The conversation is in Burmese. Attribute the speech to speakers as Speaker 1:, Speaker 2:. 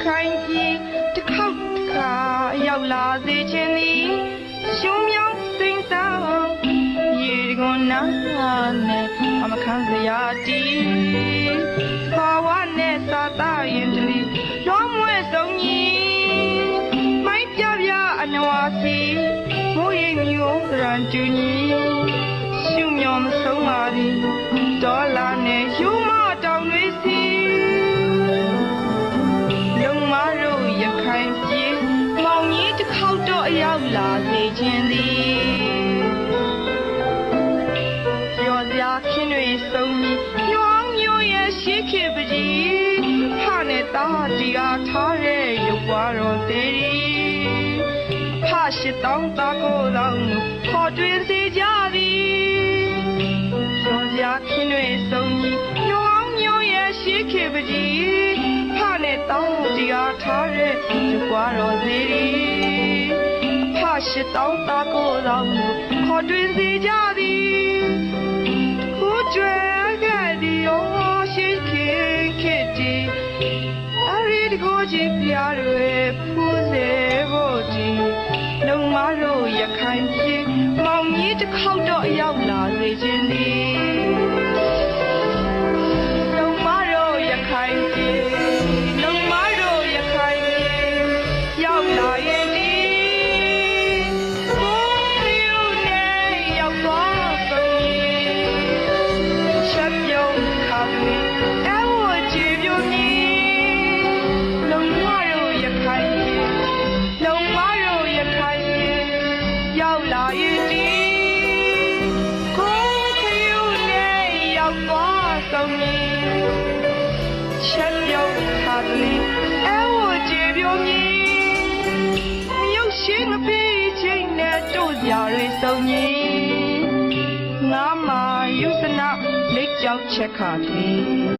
Speaker 1: ခိုင်ကြီးတစ်ခေါက်တစ်ခါရောက်လာစေခြင်းသည်ရှုံးမြောင်းစိမ့်ဆောင်ရေကွန်နာနဲ့အမခံစရာတီဘာဝနဲ့သာသာရင်တလီရောမွဲဆုံးကြီးမိုက်ပြပြအနဝါစီမိုးရိပ်မျိုးရန်ကျူကြီးရှုံးမြောင်းမဆုံးပါသည်ဒေါ်လာနဲ့ယူမတောင်တွေစီလုံမတို့ရခိုင်ပြည်မောင်ကြီးတစ်ခေါက်တော့ရောက်လာစေခြင်းသည်ရောစရာခင်းတွေဆုံးပြီးညောင်းမျိုးရဲ့ရှိခေပကြီးဖနဲ့တာတီအားထားတဲ့ရုပ်ပွားတော်သေးသည်ဖရှိတောင်းတာကိုတောင်းခေါ်တွင်စေကြသည်ရောစရာခင်းတွေဆုံးပြီးညောင်းမျိုးရဲ့ရှိခေပကြီးဖနဲ့တာတီအားထားတဲ့ရုပ်ပွားတော်သေးသည်ဖရှိတောင်းတာကိုတောင်းခေါ်တွင်စေကြသည်ကျွဲခဲ့ဒီရောရှိခင်ခေတီအရီတကိုချစ်ပြတွေဖူးစေဖို့ဒီလုံမတို့ရခိုင်ပြည်မောင်ကြီးတစ်ခေါက်တော့ရောက်လာစေခြင်းသည်လုံမတို့ရခိုင်ပြည်လုံမတို့ရခိုင်ပြည်ရောက်လာရဲ့ဒီချက်ပြုတ်ထားသည်အဲဝကျေပြုံးကြီးမြုပ်ရှိငပိချင်းနဲ့တို့ကြရဲစုံကြီးငါမာယုစနာလက်ကြောက်ချက်ခါသည်